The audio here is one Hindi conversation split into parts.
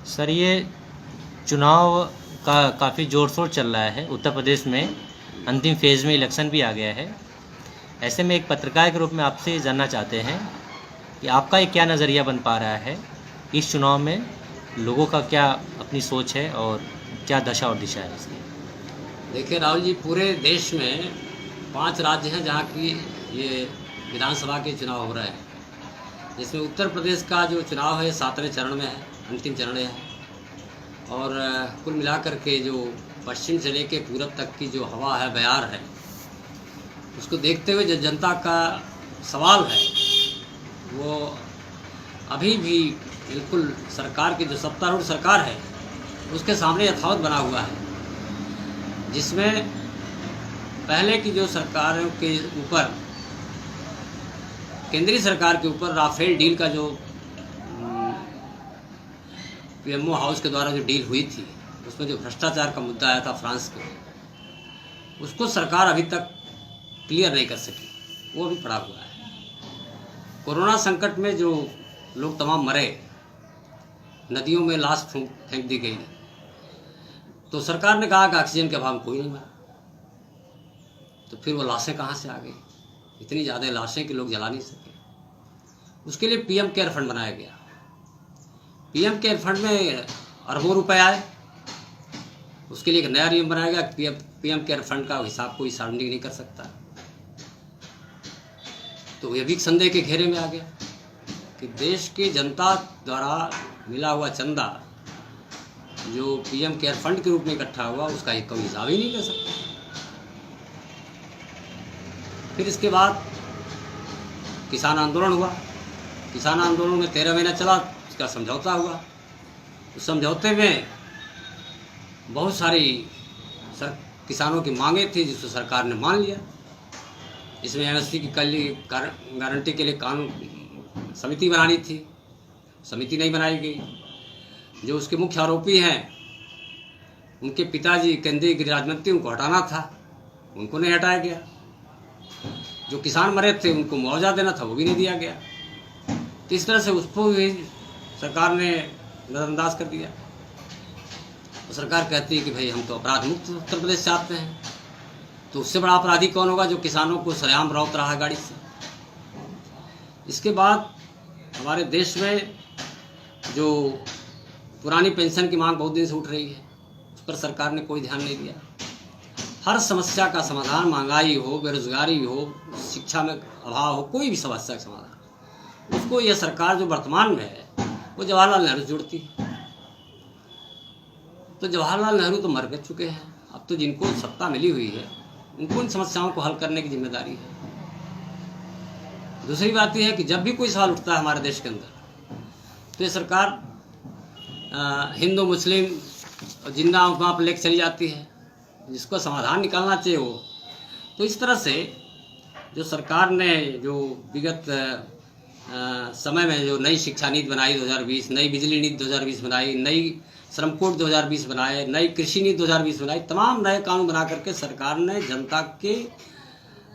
सर, ये चुनाव का काफ़ी ज़ोर शोर चल रहा है उत्तर प्रदेश में। अंतिम फेज़ में इलेक्शन भी आ गया है। ऐसे में एक पत्रकार के रूप में आपसे जानना चाहते हैं कि आपका ये क्या नज़रिया बन पा रहा है इस चुनाव में, लोगों का क्या अपनी सोच है और क्या दशा और दिशा है इसकी। देखिए राहुल जी, पूरे देश में 5 राज्य हैं जहाँ की ये विधानसभा के चुनाव हो रहे हैं, जिसमें उत्तर प्रदेश का जो चुनाव है 7वें चरण में है, अंतिम चरण है। और कुल मिलाकर के जो पश्चिम से लेकर पूरब तक की जो हवा है, बयार है, उसको देखते हुए जो जनता का सवाल है वो अभी भी बिल्कुल सरकार की जो सत्तारूढ़ सरकार है उसके सामने यथावत बना हुआ है, जिसमें पहले की जो सरकारों के ऊपर, केंद्रीय सरकार के ऊपर राफेल डील का जो पीएमओ हाउस के द्वारा जो डील हुई थी, उसमें जो भ्रष्टाचार का मुद्दा आया था फ्रांस के, उसको सरकार अभी तक क्लियर नहीं कर सकी, वो अभी पड़ा हुआ है। कोरोना संकट में जो लोग तमाम मरे, नदियों में लाश फेंक दी गई, तो सरकार ने कहा कि ऑक्सीजन के अभाव में कोई नहीं मरा। तो फिर वो लाशें कहाँ से आ गई? इतनी ज़्यादा लाशें कि लोग जला नहीं सके। उसके लिए पीएम केयर फंड बनाया गया। पीएम केयर फंड में अरबों रुपए आए। उसके लिए एक नया नियम बनाया गया कि पीएम केयर फंड का हिसाब कोई सार्वजनिक नहीं कर सकता। तो यह भी संदेह के घेरे में आ गया कि देश की जनता द्वारा मिला हुआ चंदा जो पीएम केयर फंड के रूप में इकट्ठा हुआ, उसका एक कोई हिसाब ही नहीं कर सकता। फिर इसके बाद किसान आंदोलन हुआ। किसान आंदोलन में 13 महीना चला, उसका समझौता हुआ। उस समझौते में बहुत सारी किसानों की मांगें थी, जिसको सरकार ने मान लिया। इसमें एमएसपी की गारंटी के लिए कानून समिति बनानी थी, समिति नहीं बनाई गई। जो उसके मुख्य आरोपी हैं, उनके पिताजी केंद्रीय गृह राज्य मंत्री, उनको हटाना था, उनको नहीं हटाया गया। जो किसान मरे थे उनको मुआवजा देना था, वो भी नहीं दिया गया। तो इस तरह से उसको भी सरकार ने नज़रअंदाज कर दिया। तो सरकार कहती है कि भाई हम तो अपराध मुक्त उत्तर प्रदेश चाहते हैं। तो उससे बड़ा अपराधी कौन होगा जो किसानों को सरेआम रौत रहा है गाड़ी से। इसके बाद हमारे देश में जो पुरानी पेंशन की मांग बहुत दिन से उठ रही है, उस पर सरकार ने कोई ध्यान नहीं दिया। हर समस्या का समाधान, महंगाई हो, बेरोजगारी हो, शिक्षा में अभाव हो, कोई भी समस्या का समाधान, उसको यह सरकार जो वर्तमान में है वो जवाहरलाल नेहरू से जोड़ती है। तो जवाहरलाल नेहरू तो मर चुके हैं। अब तो जिनको सत्ता मिली हुई है उनको इन समस्याओं को हल करने की जिम्मेदारी है। दूसरी बात यह है कि जब भी कोई सवाल उठता है हमारे देश के अंदर, तो ये सरकार हिंदू मुस्लिम और जिन्ना वहाँ पर लेकर चली जाती है, जिसको समाधान निकालना चाहिए वो। तो इस तरह से जो सरकार ने जो विगत समय में जो नई शिक्षा नीति बनाई 2020, नई बिजली नीति 2020 बनाई, नई श्रम कोड 2020 बनाए, नई कृषि नीति 2020 बनाई, तमाम नए कानून बना करके सरकार ने जनता के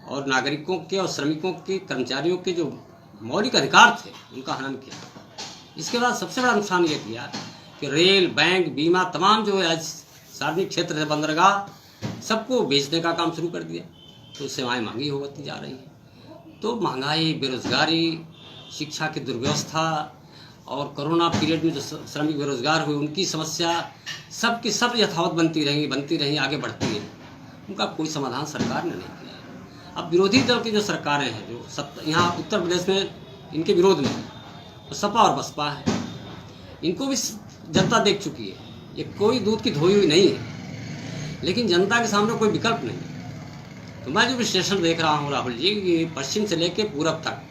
और नागरिकों के और श्रमिकों के, कर्मचारियों के जो मौलिक अधिकार थे उनका हनन किया। इसके बाद सबसे बड़ा नुकसान ये किया कि रेल, बैंक, बीमा, तमाम जो है सार्वजनिक क्षेत्र से बंदरगाह, सबको बेचने का काम शुरू कर दिया। तो सेवाएं महंगी होती जा रही हैं। तो महंगाई, बेरोजगारी, शिक्षा की दुर्व्यवस्था और कोरोना पीरियड में जो श्रमिक बेरोजगार हुए उनकी समस्या, सब की सब यथावत बनती रही, आगे बढ़ती है। उनका कोई समाधान सरकार ने नहीं किया। अब विरोधी दल की जो सरकारें हैं, जो यहाँ उत्तर प्रदेश में इनके विरोध में, तो सपा और बसपा है, इनको भी जनता देख चुकी है। ये कोई दूध की धोई हुई नहीं है, लेकिन जनता के सामने कोई विकल्प नहीं है। तो मैं जो विश्लेषण देख रहा हूँ राहुल जी, कि पश्चिम से लेकर पूरब तक,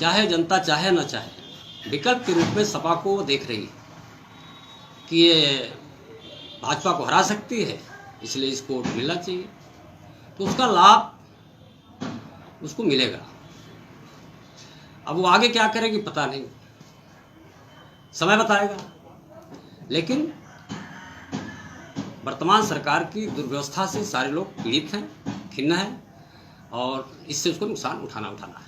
चाहे जनता चाहे न चाहे, विकल्प के रूप में सपा को देख रही है कि ये भाजपा को हरा सकती है, इसलिए इसको वोट मिलना चाहिए। तो उसका लाभ उसको मिलेगा। अब वो आगे क्या करेगी पता नहीं, समय बताएगा। लेकिन वर्तमान सरकार की दुर्व्यवस्था से सारे लोग पीड़ित हैं, खिन्न हैं, और इससे उसको नुकसान उठाना है।